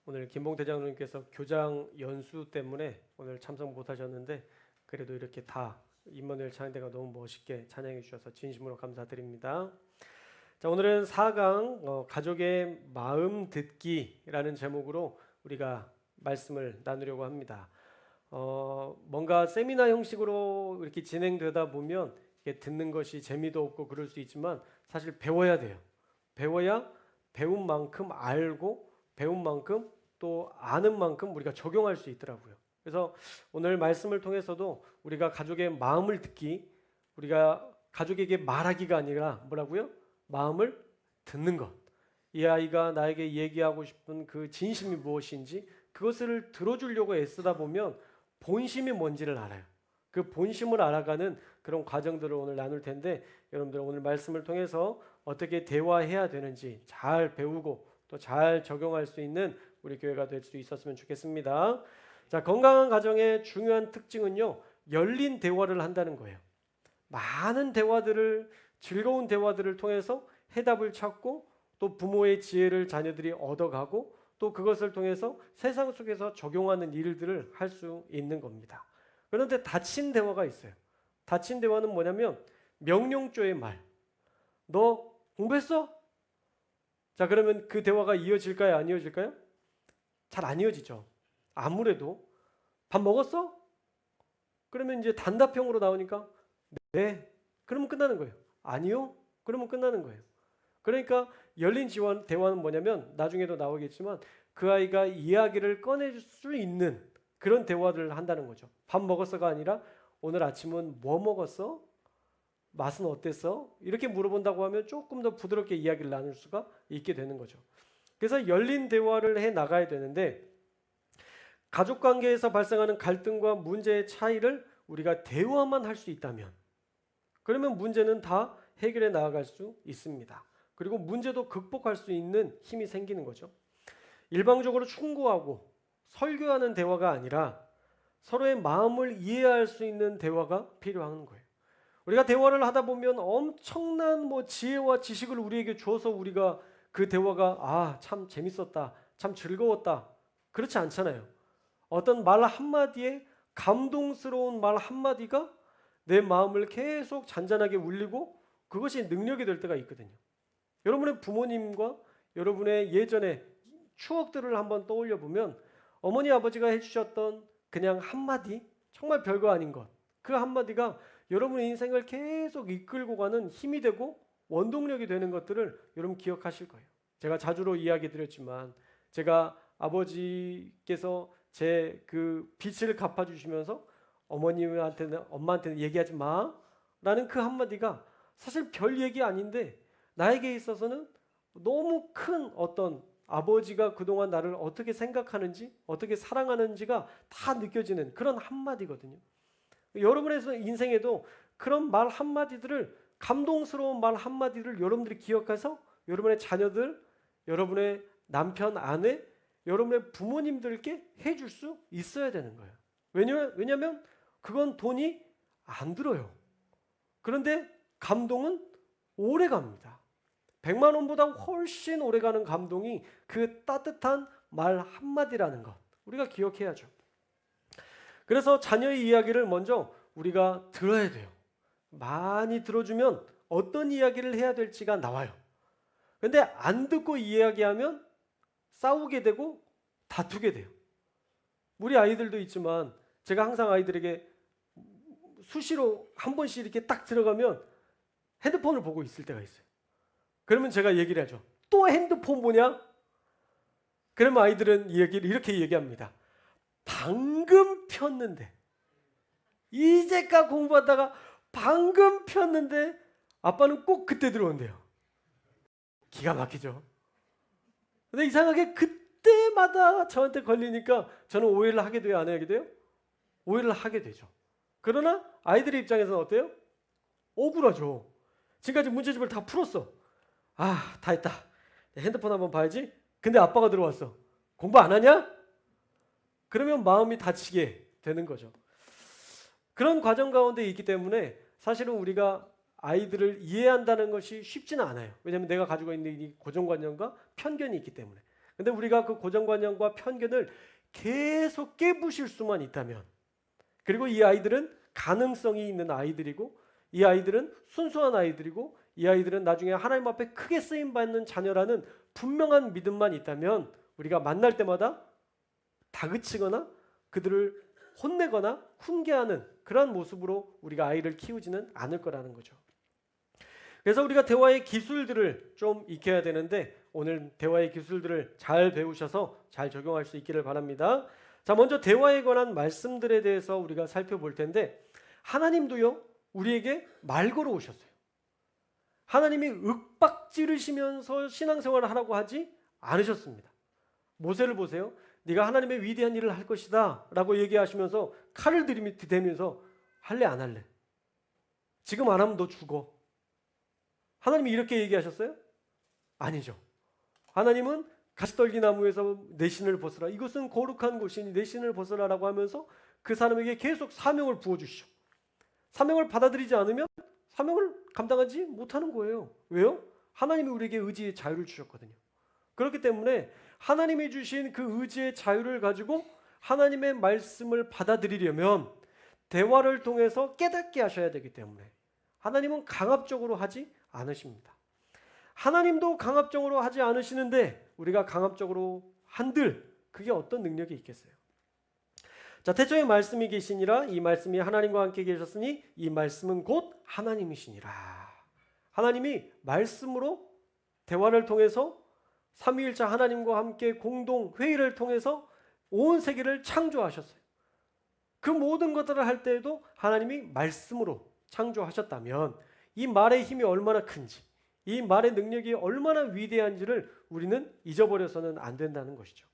오늘 김봉 대장님께서 교장 연수 때문에 오늘 참석 못하셨는데 그래도 이렇게 다 임마누엘 찬양대가 너무 멋있게 찬양해 주셔서 진심으로 감사드립니다. 자, 오늘은 4강 가족의 마음 듣기라는 제목으로 우리가 말씀을 나누려고 합니다. 뭔가 세미나 형식으로 이렇게 진행되다 보면 이게 듣는 것이 재미도 없고 그럴 수 있지만 사실 배워야 돼요. 배워야 배운 만큼 알고 배운 만큼 또 아는 만큼 우리가 적용할 수 있더라고요. 그래서 오늘 말씀을 통해서도 우리가 가족의 마음을 듣기, 우리가 가족에게 말하기가 아니라 뭐라고요? 마음을 듣는 것. 이 아이가 나에게 얘기하고 싶은 그 진심이 무엇인지 그것을 들어주려고 애쓰다 보면 본심이 뭔지를 알아요. 그 본심을 알아가는 그런 과정들을 오늘 나눌 텐데 여러분들 오늘 말씀을 통해서 어떻게 대화해야 되는지 잘 배우고 또 잘 적용할 수 있는 우리 교회가 될 수 있었으면 좋겠습니다. 자, 건강한 가정의 중요한 특징은요, 열린 대화를 한다는 거예요. 많은 대화들을 즐거운 대화들을 통해서 해답을 찾고 또 부모의 지혜를 자녀들이 얻어가고 또 그것을 통해서 세상 속에서 적용하는 일들을 할 수 있는 겁니다. 그런데 닫힌 대화가 있어요. 닫힌 대화는 뭐냐면 명령조의 말. 너 공부했어? 자, 그러면 그 대화가 이어질까요? 안 이어질까요? 잘 안 이어지죠. 아무래도 밥 먹었어? 그러면 이제 단답형으로 나오니까 네. 그러면 끝나는 거예요. 아니요? 그러면 끝나는 거예요. 그러니까 열린 대화는 뭐냐면 나중에도 나오겠지만 그 아이가 이야기를 꺼낼 수 있는 그런 대화를 한다는 거죠. 밥 먹었어가 아니라 오늘 아침은 뭐 먹었어? 맛은 어땠어? 이렇게 물어본다고 하면 조금 더 부드럽게 이야기를 나눌 수가 있게 되는 거죠. 그래서 열린 대화를 해 나가야 되는데 가족 관계에서 발생하는 갈등과 문제의 차이를 우리가 대화만 할 수 있다면 그러면 문제는 다 해결해 나아갈 수 있습니다. 그리고 문제도 극복할 수 있는 힘이 생기는 거죠. 일방적으로 충고하고 설교하는 대화가 아니라 서로의 마음을 이해할 수 있는 대화가 필요한 거예요. 우리가 대화를 하다 보면 엄청난 지혜와 지식을 우리에게 줘서 우리가 그 대화가 참 재밌었다, 참 즐거웠다 그렇지 않잖아요. 어떤 말 한마디에 감동스러운 말 한마디가 내 마음을 계속 잔잔하게 울리고 그것이 능력이 될 때가 있거든요. 여러분의 부모님과 여러분의 예전의 추억들을 한번 떠올려 보면 어머니 아버지가 해주셨던 그냥 한마디 정말 별거 아닌 것 그 한마디가 여러분의 인생을 계속 이끌고 가는 힘이 되고 원동력이 되는 것들을 여러분 기억하실 거예요. 제가 자주로 이야기 드렸지만 제가 아버지께서 제 그 빚을 갚아주시면서 엄마한테는 얘기하지 마라는 그 한마디가 사실 별 얘기 아닌데 나에게 있어서는 너무 큰 어떤 아버지가 그동안 나를 어떻게 생각하는지 어떻게 사랑하는지가 다 느껴지는 그런 한마디거든요. 여러분의 인생에도 그런 말 한마디들을 감동스러운 말 한마디를 여러분들이 기억해서 여러분의 자녀들, 여러분의 남편, 아내, 여러분의 부모님들께 해줄 수 있어야 되는 거예요. 왜냐하면 그건 돈이 안 들어요. 그런데 감동은 오래 갑니다. 100만 원보다 훨씬 오래 가는 감동이 그 따뜻한 말 한마디라는 것 우리가 기억해야죠. 그래서 자녀의 이야기를 먼저 우리가 들어야 돼요. 많이 들어주면 어떤 이야기를 해야 될지가 나와요. 근데 안 듣고 이야기하면 싸우게 되고 다투게 돼요. 우리 아이들도 있지만 제가 항상 아이들에게 수시로 한 번씩 이렇게 딱 들어가면 핸드폰을 보고 있을 때가 있어요. 그러면 제가 얘기를 하죠. 또 핸드폰 보냐? 그러면 아이들은 이렇게 얘기합니다. 방금 폈는데 이제까 공부하다가 방금 폈는데 아빠는 꼭 그때 들어온대요. 기가 막히죠. 근데 이상하게 그때마다 저한테 걸리니까 저는 오해를 하게 돼요? 안 하게 돼요? 오해를 하게 되죠. 그러나 아이들의 입장에서는 어때요? 억울하죠. 지금까지 문제집을 다 풀었어. 다 했다. 핸드폰 한번 봐야지. 근데 아빠가 들어왔어. 공부 안 하냐? 그러면 마음이 다치게 되는 거죠. 그런 과정 가운데 있기 때문에 사실은 우리가 아이들을 이해한다는 것이 쉽지는 않아요. 왜냐하면 내가 가지고 있는 이 고정관념과 편견이 있기 때문에. 근데 우리가 그 고정관념과 편견을 계속 깨부실 수만 있다면, 그리고 이 아이들은 가능성이 있는 아이들이고, 이 아이들은 순수한 아이들이고, 이 아이들은 나중에 하나님 앞에 크게 쓰임받는 자녀라는 분명한 믿음만 있다면, 우리가 만날 때마다 다그치거나 그들을 혼내거나 훈계하는 그런 모습으로 우리가 아이를 키우지는 않을 거라는 거죠. 그래서 우리가 대화의 기술들을 좀 익혀야 되는데, 오늘 대화의 기술들을 잘 배우셔서 잘 적용할 수 있기를 바랍니다. 자, 먼저 대화에 관한 말씀들에 대해서 우리가 살펴볼 텐데, 하나님도요 우리에게 말 걸어 오셨어요. 하나님이 윽박지르시면서 신앙생활을 하라고 하지 않으셨습니다. 모세를 보세요. 네가 하나님의 위대한 일을 할 것이다 라고 얘기하시면서 칼을 들이대면서 할래 안 할래? 지금 안 하면 너 죽어. 하나님이 이렇게 얘기하셨어요? 아니죠. 하나님은 가시떨기 나무에서 내 신을 벗으라. 이것은 거룩한 곳이니 내 신을 벗으라라고 하면서 그 사람에게 계속 사명을 부어주시죠. 사명을 받아들이지 않으면 사명을 감당하지 못하는 거예요. 왜요? 하나님이 우리에게 의지의 자유를 주셨거든요. 그렇기 때문에 하나님이 주신 그 의지의 자유를 가지고 하나님의 말씀을 받아들이려면 대화를 통해서 깨닫게 하셔야 되기 때문에 하나님은 강압적으로 하지 않으십니다. 하나님도 강압적으로 하지 않으시는데 우리가 강압적으로 한들 그게 어떤 능력이 있겠어요? 자, 태초에 말씀이 계시니라. 이 말씀이 하나님과 함께 계셨으니 이 말씀은 곧 하나님이시니라. 하나님이 말씀으로 대화를 통해서 삼위일체 하나님과 함께 공동 회의를 통해서 온 세계를 창조하셨어요. 그 모든 것들을 할 때에도 하나님이 말씀으로 창조하셨다면 이 말의 힘이 얼마나 큰지, 이 말의 능력이 얼마나 위대한지를 우리는 잊어버려서는 안 된다는 것이죠.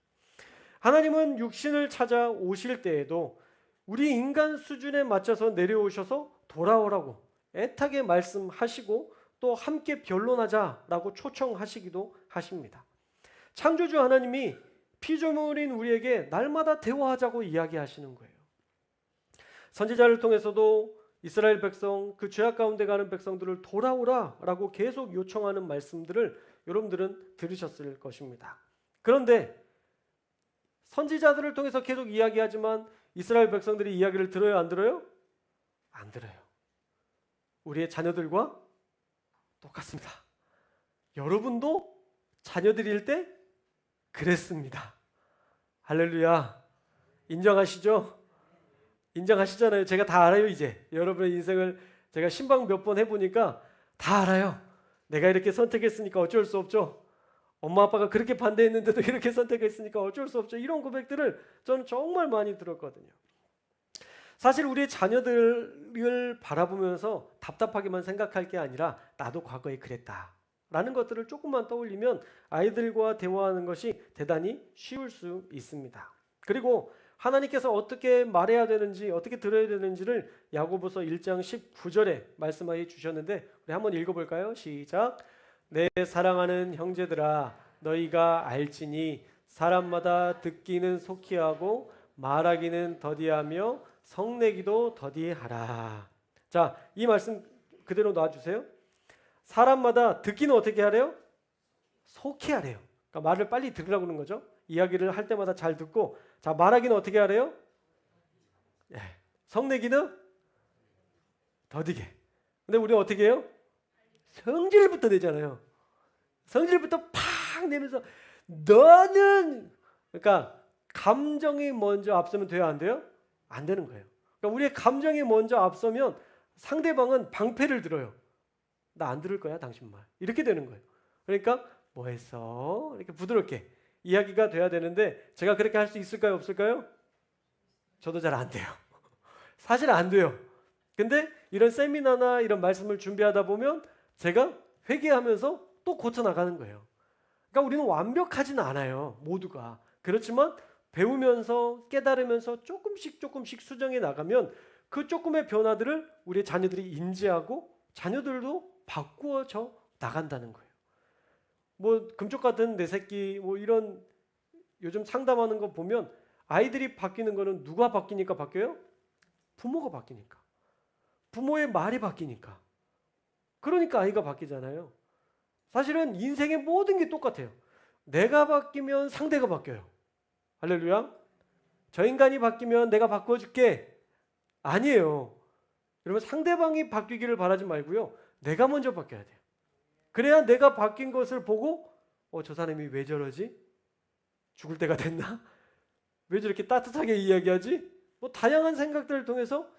하나님은 육신을 찾아 오실 때에도 우리 인간 수준에 맞춰서 내려오셔서 돌아오라고 애타게 말씀하시고 또 함께 변론하자라고 초청하시기도 하십니다. 창조주 하나님이 피조물인 우리에게 날마다 대화하자고 이야기하시는 거예요. 선지자를 통해서도 이스라엘 백성, 그 죄악 가운데 가는 백성들을 돌아오라라고 계속 요청하는 말씀들을 여러분들은 들으셨을 것입니다. 그런데 선지자들을 통해서 계속 이야기하지만 이스라엘 백성들이 이야기를 들어요, 안 들어요? 안 들어요. 우리의 자녀들과 똑같습니다. 여러분도 자녀들일 때 그랬습니다. 할렐루야. 인정하시죠? 인정하시잖아요. 제가 다 알아요. 이제 여러분의 인생을 제가 신방 몇 번 해보니까 다 알아요. 내가 이렇게 선택했으니까 어쩔 수 없죠. 엄마 아빠가 그렇게 반대했는데도 이렇게 선택했으니까 어쩔 수 없죠. 이런 고백들을 저는 정말 많이 들었거든요. 사실 우리의 자녀들을 바라보면서 답답하게만 생각할 게 아니라 나도 과거에 그랬다 라는 것들을 조금만 떠올리면 아이들과 대화하는 것이 대단히 쉬울 수 있습니다. 그리고 하나님께서 어떻게 말해야 되는지, 어떻게 들어야 되는지를 야고보서 1장 19절에 말씀하여 주셨는데 우리 한번 읽어볼까요? 시작. 내 사랑하는 형제들아, 너희가 알지니 사람마다 듣기는 속히 하고 말하기는 더디하며 성내기도 더디하라. 자, 이 말씀 그대로 놔주세요. 사람마다 듣기는 어떻게 하래요? 속히 하래요. 그러니까 말을 빨리 들으라고 하는 거죠. 이야기를 할 때마다 잘 듣고, 자, 말하기는 어떻게 하래요? 예. 성내기는 더디게. 근데 우리는 어떻게 해요? 성질부터 내잖아요. 성질부터 팍 내면서 너는, 그러니까 감정이 먼저 앞서면 돼요, 안 돼요? 안 되는 거예요. 그러니까 우리의 감정이 먼저 앞서면 상대방은 방패를 들어요. 나 안 들을 거야, 당신 말. 이렇게 되는 거예요. 그러니까 뭐 했어? 이렇게 부드럽게 이야기가 돼야 되는데 제가 그렇게 할 수 있을까요, 없을까요? 저도 잘 안 돼요. 사실 안 돼요. 근데 이런 세미나나 이런 말씀을 준비하다 보면 제가 회개하면서 또 고쳐나가는 거예요. 그러니까 우리는 완벽하진 않아요, 모두가. 그렇지만 배우면서 깨달으면서 조금씩 수정해 나가면 그 조금의 변화들을 우리 자녀들이 인지하고 자녀들도 바꾸어져 나간다는 거예요. 뭐 금쪽 같은 내 새끼 뭐 이런 요즘 상담하는 거 보면 아이들이 바뀌는 거는 누가 바뀌니까 바뀌어요? 부모가 바뀌니까. 부모의 말이 바뀌니까. 그러니까 아이가 바뀌잖아요. 사실은 인생의 모든 게 똑같아요. 내가 바뀌면 상대가 바뀌어요. 할렐루야. 저 인간이 바뀌면 내가 바꿔줄게. 아니에요. 여러분, 상대방이 바뀌기를 바라지 말고요. 내가 먼저 바뀌어야 돼요. 그래야 내가 바뀐 것을 보고 저 사람이 왜 저러지? 죽을 때가 됐나? 왜 저렇게 따뜻하게 이야기하지? 뭐 다양한 생각들을 통해서,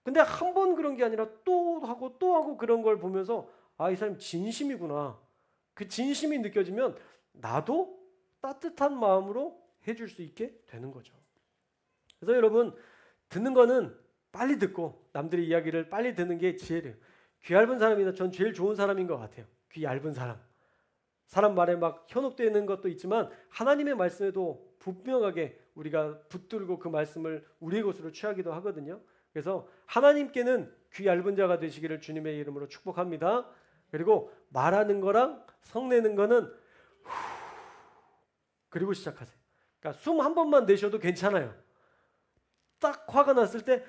근데 한 번 그런 게 아니라 또 하고 또 하고 그런 걸 보면서 이 사람 진심이구나. 그 진심이 느껴지면 나도 따뜻한 마음으로 해줄 수 있게 되는 거죠. 그래서 여러분, 듣는 거는 빨리 듣고 남들의 이야기를 빨리 듣는 게 지혜래요. 귀 얇은 사람이나 전 제일 좋은 사람인 것 같아요. 귀 얇은 사람. 사람 말에 막 현혹되는 것도 있지만 하나님의 말씀에도 분명하게 우리가 붙들고 그 말씀을 우리의 것으로 취하기도 하거든요. 그래서 하나님께는 귀 얇은 자가 되시기를 주님의 이름으로 축복합니다. 그리고 말하는 거랑 성내는 거는 그리고 시작하세요. 그러니까 숨 한 번만 내셔도 괜찮아요. 딱 화가 났을 때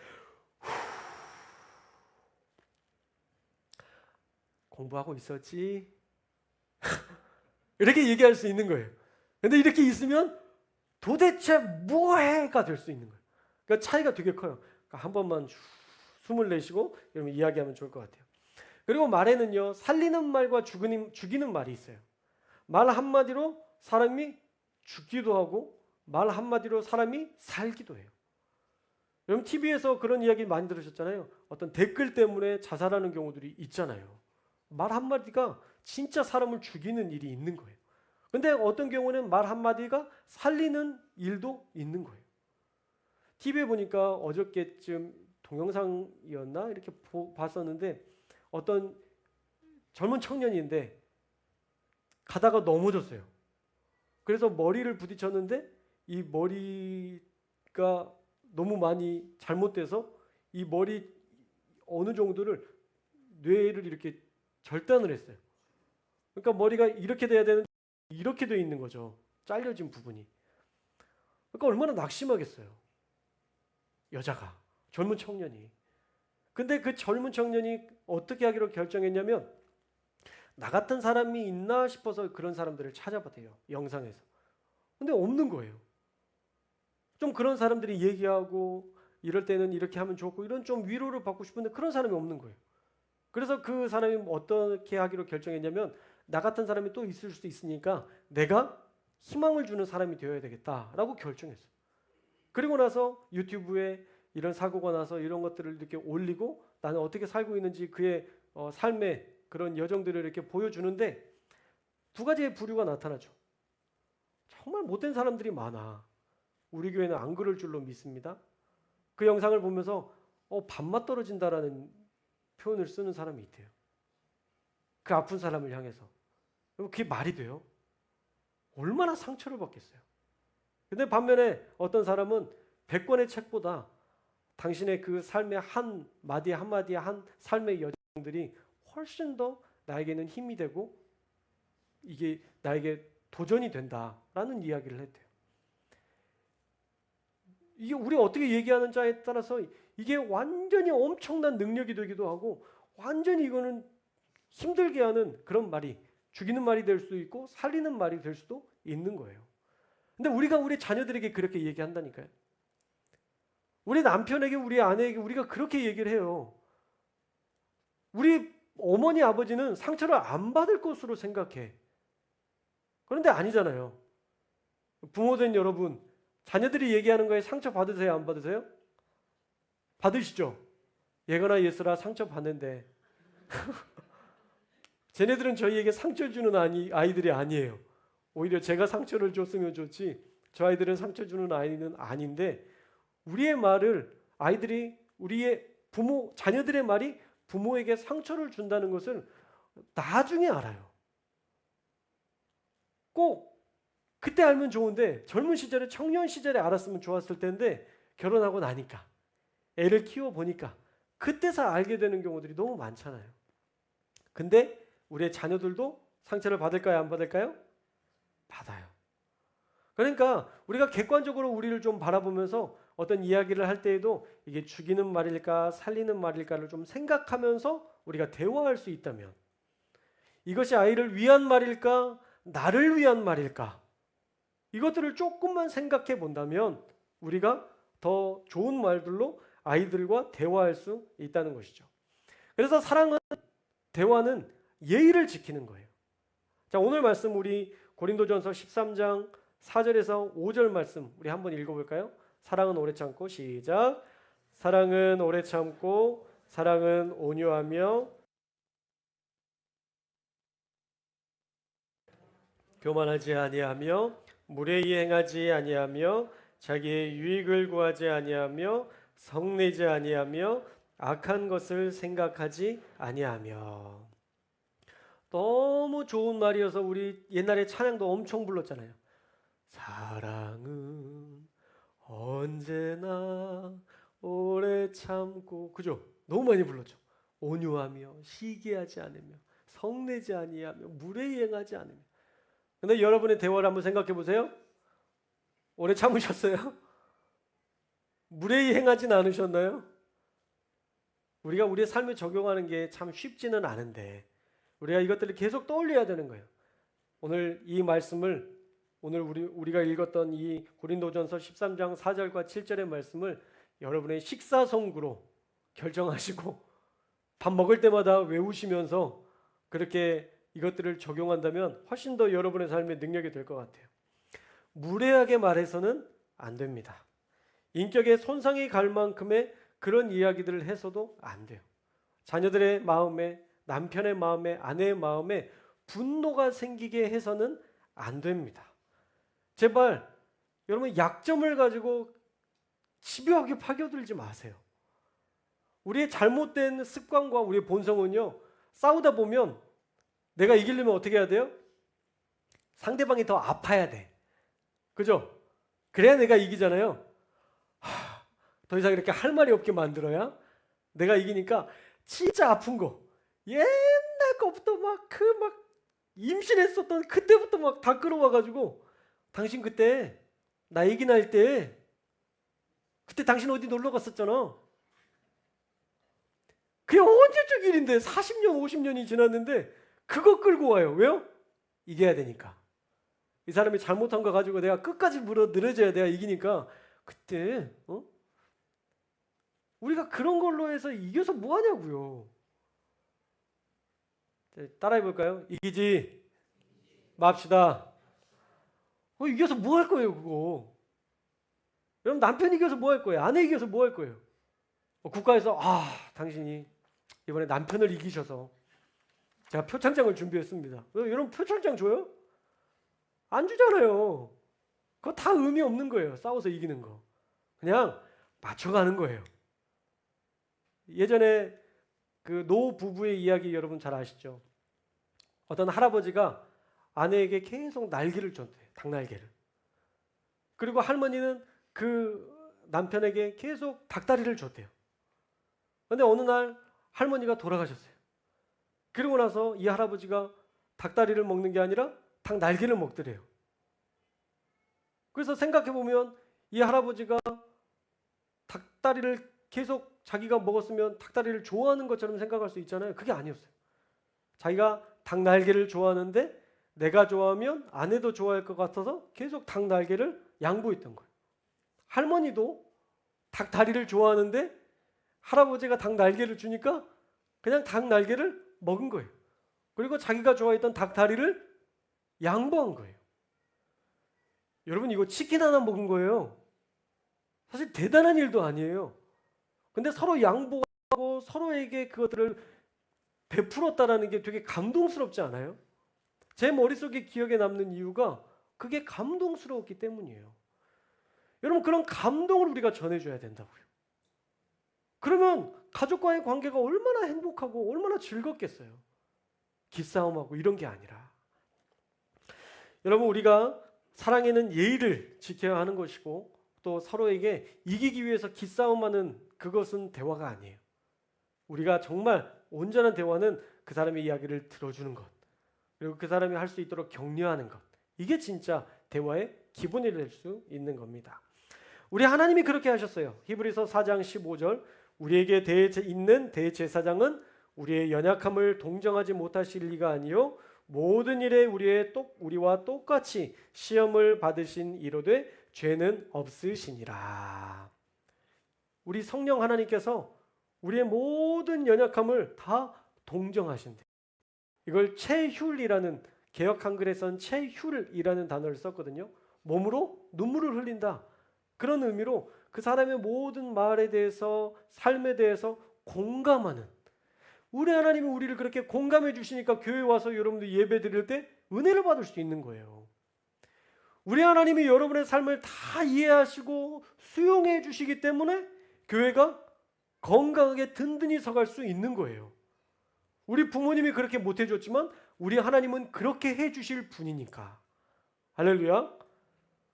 공부하고 있었지? 이렇게 얘기할 수 있는 거예요. 근데 이렇게 있으면 도대체 뭐해가 될 수 있는 거예요. 그러니까 차이가 되게 커요. 그러니까 한 번만 숨을 내쉬고 여러분 이야기하면 좋을 것 같아요. 그리고 말에는요, 살리는 말과 죽이는 말이 있어요. 말 한마디로 사람이 죽기도 하고 말 한마디로 사람이 살기도 해요. 여러분 TV에서 그런 이야기 많이 들으셨잖아요. 어떤 댓글 때문에 자살하는 경우들이 있잖아요. 말 한마디가 진짜 사람을 죽이는 일이 있는 거예요. 근데 어떤 경우는 말 한마디가 살리는 일도 있는 거예요. TV에 보니까 어저께쯤 동영상이었나 이렇게 봤었는데 어떤 젊은 청년인데 가다가 넘어졌어요. 그래서 머리를 부딪혔는데 이 머리가 너무 많이 잘못돼서 이 머리 어느 정도를 뇌를 이렇게 절단을 했어요. 그러니까 머리가 이렇게 돼야 되는데 이렇게 돼 있는 거죠. 잘려진 부분이. 그러니까 얼마나 낙심하겠어요. 여자가, 젊은 청년이. 근데 그 젊은 청년이 어떻게 하기로 결정했냐면 나 같은 사람이 있나 싶어서 그런 사람들을 찾아봤대요. 영상에서. 근데 없는 거예요. 좀 그런 사람들이 얘기하고 이럴 때는 이렇게 하면 좋고 이런 좀 위로를 받고 싶은데 그런 사람이 없는 거예요. 그래서 그 사람이 어떻게 하기로 결정했냐면 나 같은 사람이 또 있을 수도 있으니까 내가 희망을 주는 사람이 되어야 되겠다라고 결정했어요. 그리고 나서 유튜브에 이런 사고가 나서 이런 것들을 이렇게 올리고 나는 어떻게 살고 있는지 그의 삶의 그런 여정들을 이렇게 보여주는데 두 가지의 부류가 나타나죠. 정말 못된 사람들이 많아. 우리 교회는 안 그럴 줄로 믿습니다. 그 영상을 보면서 밥맛 떨어진다라는 표현을 쓰는 사람이 있대요. 그 아픈 사람을 향해서. 그게 말이 돼요? 얼마나 상처를 받겠어요. 근데 반면에 어떤 사람은 100권의 책보다 당신의 그 삶의 한 마디 한마디의 한 삶의 여정들이 훨씬 더 나에게는 힘이 되고 이게 나에게 도전이 된다라는 이야기를 했대요. 이게 우리가 어떻게 얘기하는 자에 따라서 이게 완전히 엄청난 능력이 되기도 하고 완전히 이거는 힘들게 하는 그런 말이 죽이는 말이 될 수도 있고 살리는 말이 될 수도 있는 거예요. 근데 우리가 우리 자녀들에게 그렇게 얘기한다니까요. 우리 남편에게 우리 아내에게 우리가 그렇게 얘기를 해요. 우리 어머니 아버지는 상처를 안 받을 것으로 생각해. 그런데 아니잖아요. 부모된 여러분, 자녀들이 얘기하는 거에 상처 받으세요? 안 받으세요? 받으시죠? 예거나 예스라 상처 받는데 쟤네들은 저희에게 상처 주는 아이들이 아니에요. 오히려 제가 상처를 줬으면 좋지 저 아이들은 상처 주는 아이는 아닌데 우리의 말을 아이들이 우리의 자녀들의 말이 부모에게 상처를 준다는 것을 나중에 알아요. 꼭 그때 알면 좋은데 젊은 시절에 청년 시절에 알았으면 좋았을 텐데 결혼하고 나니까 애를 키워보니까 그때서 알게 되는 경우들이 너무 많잖아요. 근데 우리의 자녀들도 상처를 받을까요? 안 받을까요? 받아요. 그러니까 우리가 객관적으로 우리를 좀 바라보면서 어떤 이야기를 할 때에도 이게 죽이는 말일까 살리는 말일까를 좀 생각하면서 우리가 대화할 수 있다면 이것이 아이를 위한 말일까 나를 위한 말일까 이것들을 조금만 생각해 본다면 우리가 더 좋은 말들로 아이들과 대화할 수 있다는 것이죠. 그래서 대화는 예의를 지키는 거예요. 자, 오늘 말씀 우리 고린도전서 13장 4절에서 5절 말씀 우리 한번 읽어볼까요? 사랑은 오래 참고, 시작. 사랑은 오래 참고, 사랑은 온유하며, 교만하지 아니하며, 무례히 행하지 아니하며, 자기의 유익을 구하지 아니하며, 성내지 아니하며, 악한 것을 생각하지 아니하며. 너무 좋은 말이어서 우리 옛날에 찬양도 엄청 불렀잖아요. 사랑은 언제나 오래 참고, 그죠? 너무 많이 불렀죠. 온유하며, 시기하지 않으며, 성내지 아니하며, 무례히 행하지 않으며. 근데 여러분의 대화를 한번 생각해 보세요. 오래 참으셨어요? 무례히 행하진 않으셨나요? 우리가 우리의 삶에 적용하는 게 참 쉽지는 않은데 우리가 이것들을 계속 떠올려야 되는 거예요. 오늘 이 말씀을, 오늘 우리가 읽었던 이 고린도전서 13장 4절과 7절의 말씀을 여러분의 식사성구로 결정하시고 밥 먹을 때마다 외우시면서 그렇게 이것들을 적용한다면 훨씬 더 여러분의 삶의 능력이 될 것 같아요. 무례하게 말해서는 안 됩니다. 인격에 손상이 갈 만큼의 그런 이야기들을 해서도 안 돼요. 자녀들의 마음에, 남편의 마음에, 아내의 마음에 분노가 생기게 해서는 안 됩니다. 제발 여러분 약점을 가지고 집요하게 파고들지 마세요. 우리의 잘못된 습관과 우리의 본성은요, 싸우다 보면 내가 이기려면 어떻게 해야 돼요? 상대방이 더 아파야 돼. 그죠? 그래야 내가 이기잖아요. 더 이상 이렇게 할 말이 없게 만들어야 내가 이기니까 진짜 아픈 거, 옛날 거부터 막 임신했었던 그때부터 막 다 끌어와가지고, 당신 그때 나 얘기 날 때 그때 당신 어디 놀러 갔었잖아. 그게 언제적 일인데 40년 50년이 지났는데 그거 끌고 와요. 왜요? 이겨야 되니까. 이 사람이 잘못한 거 가지고 내가 끝까지 늘어져야 내가 이기니까. 그때 우리가 그런 걸로 해서 이겨서 뭐 하냐고요. 따라해 볼까요? 이기지 맙시다. 이겨서 뭐 할 거예요, 그거? 여러분, 남편 이겨서 뭐 할 거예요? 아내 이겨서 뭐 할 거예요? 국가에서 당신이 이번에 남편을 이기셔서 제가 표창장을 준비했습니다. 여러분, 표창장 줘요? 안 주잖아요. 그거 다 의미 없는 거예요. 싸워서 이기는 거. 그냥 맞춰가는 거예요. 예전에 그 노 부부의 이야기 여러분 잘 아시죠? 어떤 할아버지가 아내에게 계속 날개를 줬대요. 닭날개를. 그리고 할머니는 그 남편에게 계속 닭다리를 줬대요. 그런데 어느 날 할머니가 돌아가셨어요. 그리고 나서 이 할아버지가 닭다리를 먹는 게 아니라 닭날개를 먹더래요. 그래서 생각해보면 이 할아버지가 닭다리를 계속 자기가 먹었으면 닭다리를 좋아하는 것처럼 생각할 수 있잖아요. 그게 아니었어요. 자기가 닭날개를 좋아하는데 내가 좋아하면 아내도 좋아할 것 같아서 계속 닭날개를 양보했던 거예요. 할머니도 닭다리를 좋아하는데 할아버지가 닭날개를 주니까 그냥 닭날개를 먹은 거예요. 그리고 자기가 좋아했던 닭다리를 양보한 거예요. 여러분, 이거 치킨 하나 먹은 거예요. 사실 대단한 일도 아니에요. 근데 서로 양보하고 서로에게 그것들을 베풀었다라는 게 되게 감동스럽지 않아요? 제 머릿속에 기억에 남는 이유가 그게 감동스러웠기 때문이에요. 여러분, 그런 감동을 우리가 전해줘야 된다고요. 그러면 가족과의 관계가 얼마나 행복하고 얼마나 즐겁겠어요. 기싸움하고 이런 게 아니라. 여러분, 우리가 사랑에는 예의를 지켜야 하는 것이고 또 서로에게 이기기 위해서 기싸움하는 그것은 대화가 아니에요. 우리가 정말 온전한 대화는 그 사람의 이야기를 들어주는 것, 그리고 그 사람이 할 수 있도록 격려하는 것, 이게 진짜 대화의 기본이 될 수 있는 겁니다. 우리 하나님이 그렇게 하셨어요. 히브리서 4장 15절, 우리에게 있는 대제사장은 우리의 연약함을 동정하지 못하실 리가 아니요 모든 일에 우리와 똑같이 시험을 받으신 이로되 죄는 없으시니라. 우리 성령 하나님께서 우리의 모든 연약함을 다 동정하신대. 이걸 체휼이라는, 개역 한글에선 체휼이라는 단어를 썼거든요. 몸으로 눈물을 흘린다. 그런 의미로 그 사람의 모든 말에 대해서, 삶에 대해서 공감하는, 우리 하나님이 우리를 그렇게 공감해 주시니까 교회 와서 여러분들 예배 드릴 때 은혜를 받을 수 있는 거예요. 우리 하나님이 여러분의 삶을 다 이해하시고 수용해 주시기 때문에 교회가 건강하게 든든히 서갈 수 있는 거예요. 우리 부모님이 그렇게 못 해줬지만 우리 하나님은 그렇게 해주실 분이니까. 할렐루야.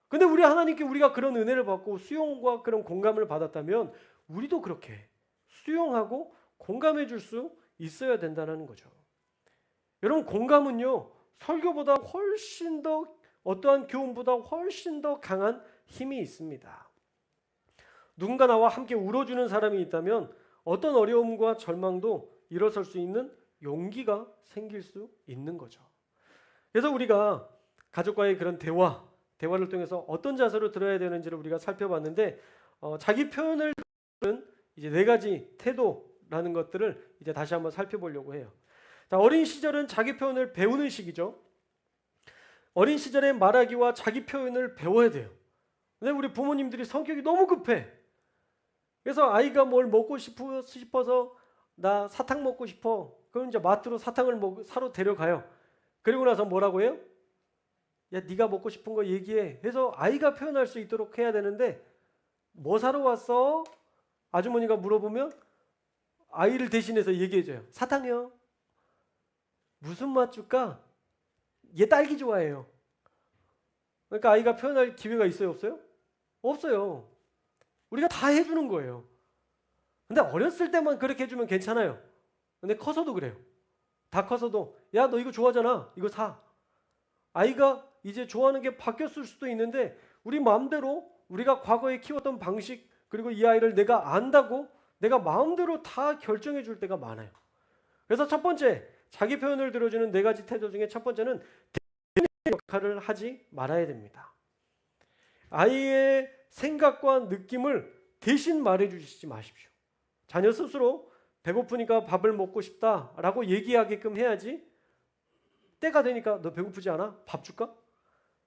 근데 우리 하나님께 우리가 그런 은혜를 받고 수용과 그런 공감을 받았다면 우리도 그렇게 수용하고 공감해 줄 수 있어야 된다는 거죠. 여러분, 공감은요, 설교보다 훨씬 더, 어떠한 교훈보다 훨씬 더 강한 힘이 있습니다. 누군가 나와 함께 울어주는 사람이 있다면 어떤 어려움과 절망도 일어설 수 있는 용기가 생길 수 있는 거죠. 그래서 우리가 가족과의 그런 대화를 통해서 어떤 자세로 들어야 되는지를 우리가 살펴봤는데, 자기 표현을 하는 이제 4가지 태도라는 것들을 이제 다시 한번 살펴보려고 해요. 자, 어린 시절은 자기 표현을 배우는 시기죠. 어린 시절에 말하기와 자기 표현을 배워야 돼요. 근데 우리 부모님들이 성격이 너무 급해. 그래서 아이가 뭘 먹고 싶어서 나 사탕 먹고 싶어. 그럼 이제 마트로 사탕을 사러 데려가요. 그리고 나서 뭐라고 해요? 야, 네가 먹고 싶은 거 얘기해. 해서 아이가 표현할 수 있도록 해야 되는데, 뭐 사러 왔어? 아주머니가 물어보면 아이를 대신해서 얘기해줘요. 사탕이요. 무슨 맛 줄까? 얘 딸기 좋아해요. 그러니까 아이가 표현할 기회가 있어요, 없어요? 없어요. 우리가 다 해주는 거예요. 근데 어렸을 때만 그렇게 해주면 괜찮아요. 근데 커서도 그래요. 다 커서도 야, 너 이거 좋아하잖아. 이거 사. 아이가 이제 좋아하는 게 바뀌었을 수도 있는데 우리 마음대로 우리가 과거에 키웠던 방식, 그리고 이 아이를 내가 안다고 내가 마음대로 다 결정해 줄 때가 많아요. 그래서 첫 번째, 자기 표현을 들어주는 4가지 태도 중에 첫 번째는 대리인의 역할을 하지 말아야 됩니다. 아이의 생각과 느낌을 대신 말해주시지 마십시오. 자녀 스스로 배고프니까 밥을 먹고 싶다라고 얘기하게끔 해야지, 때가 되니까 너 배고프지 않아? 밥 줄까?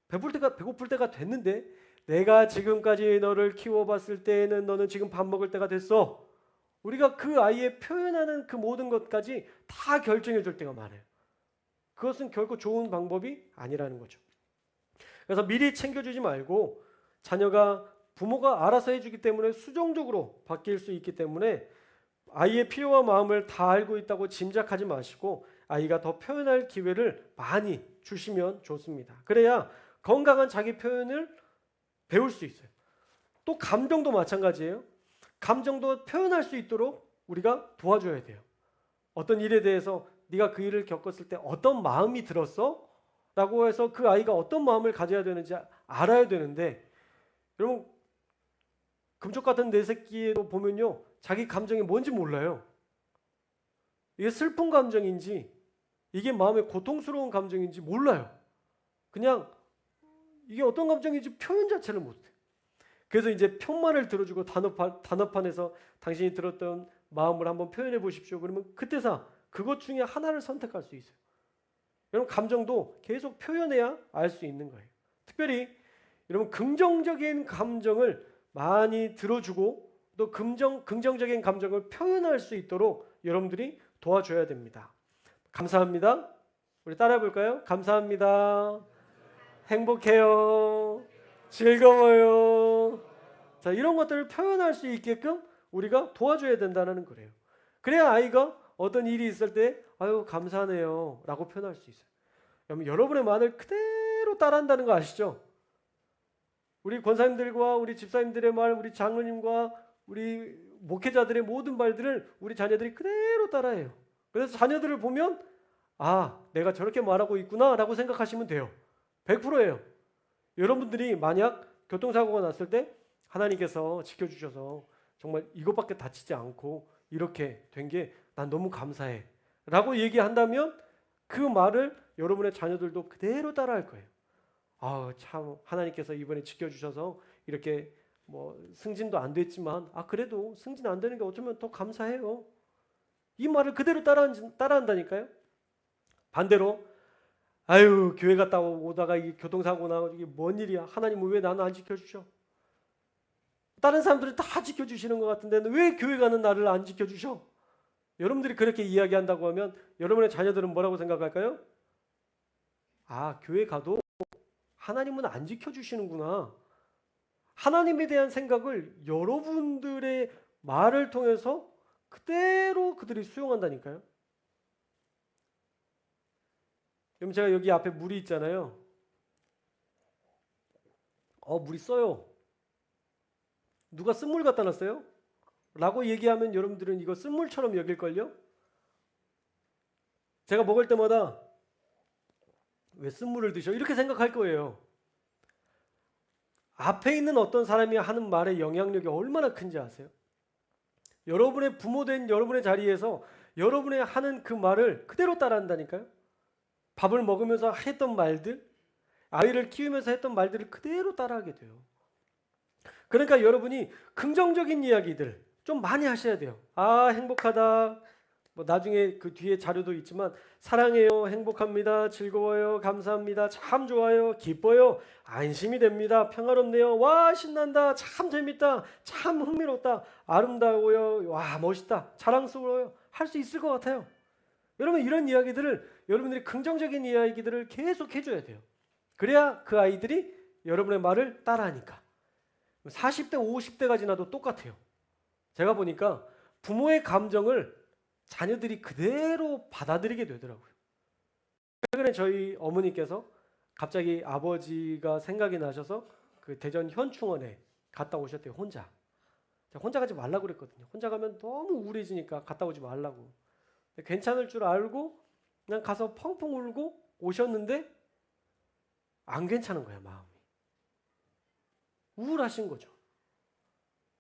배고플 때가 됐는데, 내가 지금까지 너를 키워봤을 때에는 너는 지금 밥 먹을 때가 됐어. 우리가 그 아이의 표현하는 그 모든 것까지 다 결정해 줄 때가 많아요. 그것은 결코 좋은 방법이 아니라는 거죠. 그래서 미리 챙겨주지 말고, 자녀가 부모가 알아서 해주기 때문에 수정적으로 바뀔 수 있기 때문에 아이의 필요와 마음을 다 알고 있다고 짐작하지 마시고 아이가 더 표현할 기회를 많이 주시면 좋습니다. 그래야 건강한 자기 표현을 배울 수 있어요. 또 감정도 마찬가지예요. 감정도 표현할 수 있도록 우리가 도와줘야 돼요. 어떤 일에 대해서 네가 그 일을 겪었을 때 어떤 마음이 들었어? 라고 해서 그 아이가 어떤 마음을 가져야 되는지 알아야 되는데, 여러분, 금쪽 같은 내 새끼도 보면요, 자기 감정이 뭔지 몰라요. 이게 슬픈 감정인지 이게 마음의 고통스러운 감정인지 몰라요. 그냥 이게 어떤 감정인지 표현 자체를 못해. 그래서 이제 편만을 들어주고 단어판에서 당신이 들었던 마음을 한번 표현해 보십시오. 그러면 그때서 그것 중에 하나를 선택할 수 있어요. 여러분, 감정도 계속 표현해야 알 수 있는 거예요. 특별히 여러분, 긍정적인 감정을 많이 들어주고 또 긍정적인 감정을 표현할 수 있도록 여러분들이 도와줘야 됩니다. 감사합니다. 우리 따라해 볼까요? 감사합니다. 행복해요. 즐거워요. 자, 이런 것들을 표현할 수 있게끔 우리가 도와줘야 된다는 거예요. 그래야 아이가 어떤 일이 있을 때 아유 감사하네요 라고 표현할 수 있어요. 여러분의 말을 그대로 따라한다는 거 아시죠? 우리 권사님들과 우리 집사님들의 말, 우리 장로님과 우리 목회자들의 모든 말들을 우리 자녀들이 그대로 따라해요. 그래서 자녀들을 보면 아, 내가 저렇게 말하고 있구나 라고 생각하시면 돼요. 100%예요. 여러분들이 만약 교통사고가 났을 때 하나님께서 지켜주셔서 정말 이것밖에 다치지 않고 이렇게 된 게 난 너무 감사해 라고 얘기한다면 그 말을 여러분의 자녀들도 그대로 따라할 거예요. 아, 참 하나님께서 이번에 지켜주셔서 이렇게 뭐 승진도 안 됐지만 그래도 승진 안 되는 게 어쩌면 더 감사해요. 이 말을 그대로 따라한다니까요. 반대로 아유, 교회 갔다 오다가 이 교통사고 나고 이게 뭔 일이야? 하나님은 왜 나는 안 지켜주셔? 다른 사람들은 다 지켜주시는 것 같은데 왜 교회 가는 나를 안 지켜주셔? 여러분들이 그렇게 이야기한다고 하면 여러분의 자녀들은 뭐라고 생각할까요? 교회 가도 하나님은 안 지켜주시는구나. 하나님에 대한 생각을 여러분들의 말을 통해서 그대로 그들이 수용한다니까요. 그럼 제가 여기 앞에 물이 있잖아요. 물이 써요. 누가 쓴물 갖다 놨어요? 라고 얘기하면 여러분들은 이거 쓴물처럼 여길걸요? 제가 먹을 때마다 왜 쓴물을 드셔? 이렇게 생각할 거예요. 앞에 있는 어떤 사람이 하는 말의 영향력이 얼마나 큰지 아세요? 여러분의 부모된 여러분의 자리에서 여러분이 하는 그 말을 그대로 따라한다니까요. 밥을 먹으면서 했던 말들, 아이를 키우면서 했던 말들을 그대로 따라하게 돼요. 그러니까 여러분이 긍정적인 이야기들 좀 많이 하셔야 돼요. 행복하다. 뭐 나중에 그 뒤에 자료도 있지만 사랑해요, 행복합니다, 즐거워요, 감사합니다, 참 좋아요, 기뻐요, 안심이 됩니다, 평화롭네요, 와 신난다, 참 재밌다, 참 흥미롭다, 아름다워요, 와 멋있다, 자랑스러워요 할 수 있을 것 같아요. 여러분 이런 이야기들을 여러분들이 긍정적인 이야기들을 계속 해줘야 돼요. 그래야 그 아이들이 여러분의 말을 따라하니까. 40대 50대가 지나도 똑같아요. 제가 보니까 부모의 감정을 자녀들이 그대로 받아들이게 되더라고요. 최근에 저희 어머니께서 갑자기 아버지가 생각이 나셔서 그 대전 현충원에 갔다 오셨대요. 혼자 가지 말라고 그랬거든요. 혼자 가면 너무 우울해지니까 갔다 오지 말라고. 괜찮을 줄 알고 그냥 가서 펑펑 울고 오셨는데 안 괜찮은 거야, 마음이. 우울하신 거죠.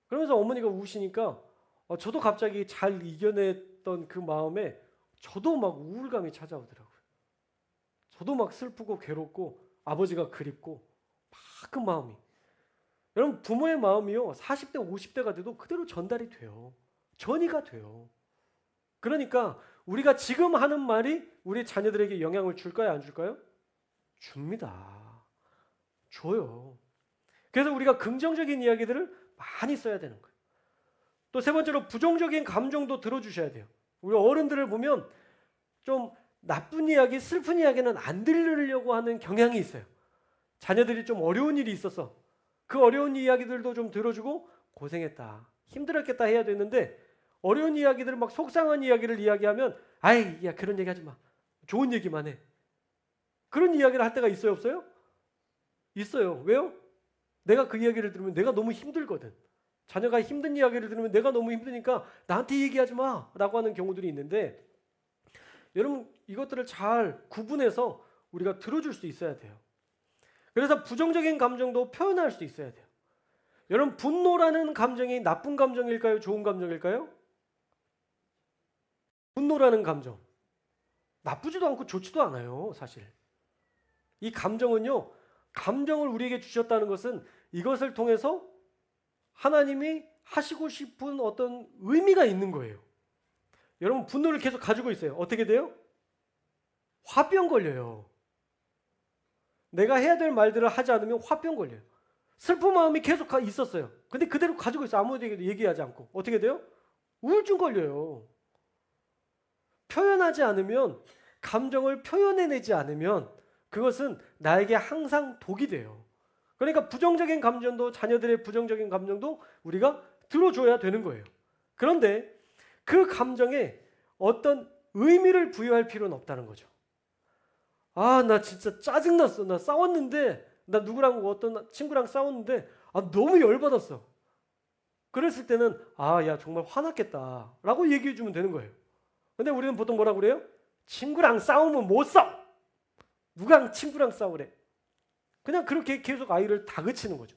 그러면서 어머니가 우시니까 저도 갑자기 잘 이겨냈던 그 마음에 저도 막 우울감이 찾아오더라고요. 저도 막 슬프고 괴롭고 아버지가 그립고 막 그 마음이. 여러분 부모의 마음이요 40대 50대가 돼도 그대로 전달이 돼요. 전이가 돼요. 그러니까 우리가 지금 하는 말이 우리 자녀들에게 영향을 줄까요? 안 줄까요? 줍니다. 줘요. 그래서 우리가 긍정적인 이야기들을 많이 써야 되는 거예요. 또 세 번째로 부정적인 감정도 들어주셔야 돼요. 우리 어른들을 보면 좀 나쁜 이야기, 슬픈 이야기는 안 들으려고 하는 경향이 있어요. 자녀들이 좀 어려운 일이 있어서 그 어려운 이야기들도 좀 들어주고 고생했다, 힘들었겠다 해야 되는데 어려운 이야기들을 막 속상한 이야기를 이야기하면 야 그런 얘기 하지 마. 좋은 얘기만 해. 그런 이야기를 할 때가 있어요, 없어요? 있어요. 왜요? 내가 그 이야기를 들으면 내가 너무 힘들거든. 자녀가 힘든 이야기를 들으면 내가 너무 힘드니까 나한테 얘기하지 마 라고 하는 경우들이 있는데 여러분 이것들을 잘 구분해서 우리가 들어줄 수 있어야 돼요. 그래서 부정적인 감정도 표현할 수 있어야 돼요. 여러분 분노라는 감정이 나쁜 감정일까요? 좋은 감정일까요? 분노라는 감정 나쁘지도 않고 좋지도 않아요. 사실 이 감정은요, 감정을 우리에게 주셨다는 것은 이것을 통해서 하나님이 하시고 싶은 어떤 의미가 있는 거예요. 여러분 분노를 계속 가지고 있어요. 어떻게 돼요? 화병 걸려요. 내가 해야 될 말들을 하지 않으면 화병 걸려요. 슬픈 마음이 계속 있었어요. 근데 그대로 가지고 있어요. 아무에게도 얘기하지 않고. 어떻게 돼요? 우울증 걸려요. 표현하지 않으면, 감정을 표현해내지 않으면 그것은 나에게 항상 독이 돼요. 그러니까 부정적인 감정도, 자녀들의 부정적인 감정도 우리가 들어줘야 되는 거예요. 그런데 그 감정에 어떤 의미를 부여할 필요는 없다는 거죠. 나 진짜 짜증났어. 나 싸웠는데, 나 누구랑 어떤 친구랑 싸웠는데 너무 열받았어. 그랬을 때는 야 정말 화났겠다 라고 얘기해 주면 되는 거예요. 근데 우리는 보통 뭐라고 그래요? 친구랑 싸우면 못 싸워. 누가 친구랑 싸우래. 그냥 그렇게 계속 아이를 다그치는 거죠.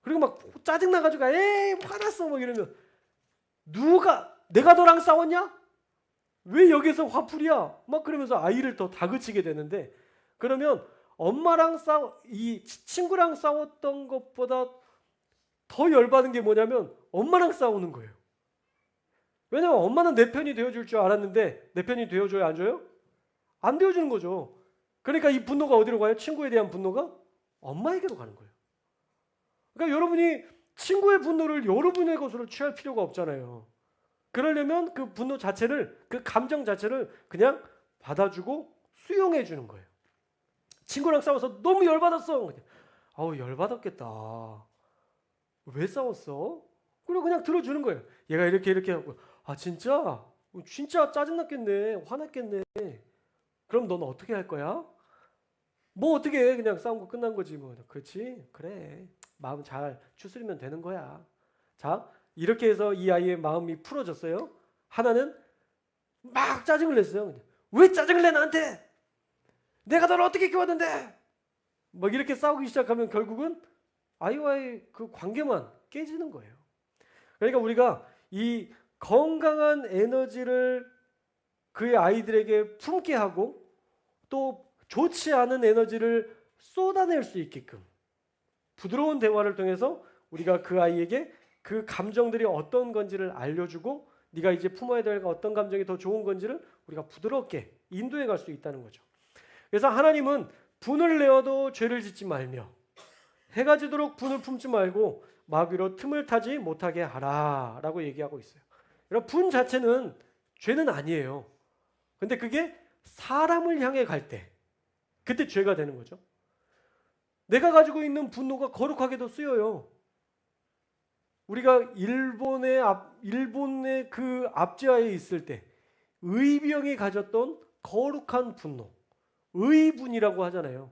그리고 막 짜증나가지고 에이 화났어 막 이러면 내가 너랑 싸웠냐? 왜 여기서 화풀이야? 막 그러면서 아이를 더 다그치게 되는데, 그러면 이 친구랑 싸웠던 것보다 더 열받은 게 뭐냐면 엄마랑 싸우는 거예요. 왜냐면 엄마는 내 편이 되어줄 줄 알았는데 내 편이 되어줘요, 안 줘요? 안 되어주는 거죠. 그러니까 이 분노가 어디로 가요? 친구에 대한 분노가 엄마에게로 가는 거예요. 그러니까 여러분이 친구의 분노를 여러분의 것으로 취할 필요가 없잖아요. 그러려면 그 분노 자체를, 그 감정 자체를 그냥 받아주고 수용해 주는 거예요. 친구랑 싸워서 너무 열받았어. 아우, 열받았겠다. 왜 싸웠어? 그리고 그냥 들어주는 거예요. 얘가 이렇게 하고, 아 진짜 짜증났겠네, 화났겠네. 그럼 너는 어떻게 할 거야? 뭐 어떻게 해? 그냥 싸운 거 끝난 거지 뭐. 그렇지, 그래, 마음 잘 추스리면 되는 거야. 자, 이렇게 해서 이 아이의 마음이 풀어졌어요. 하나는 막 짜증을 냈어요. 왜 짜증을 내 나한테? 내가 너를 어떻게 키웠는데? 막 이렇게 싸우기 시작하면 결국은 아이와의 그 관계만 깨지는 거예요. 그러니까 우리가 이 건강한 에너지를 그의 아이들에게 품게 하고 또 좋지 않은 에너지를 쏟아낼 수 있게끔 부드러운 대화를 통해서 우리가 그 아이에게 그 감정들이 어떤 건지를 알려주고, 네가 이제 품어야 될 어떤 감정이 더 좋은 건지를 우리가 부드럽게 인도해 갈 수 있다는 거죠. 그래서 하나님은 분을 내어도 죄를 짓지 말며 해가 지도록 분을 품지 말고 마귀로 틈을 타지 못하게 하라 라고 얘기하고 있어요. 여러분, 분 자체는 죄는 아니에요. 근데 그게 사람을 향해 갈 때 그때 죄가 되는 거죠. 내가 가지고 있는 분노가 거룩하게도 쓰여요. 우리가 일본의 그 압제하에 있을 때 의병이 가졌던 거룩한 분노, 의분이라고 하잖아요.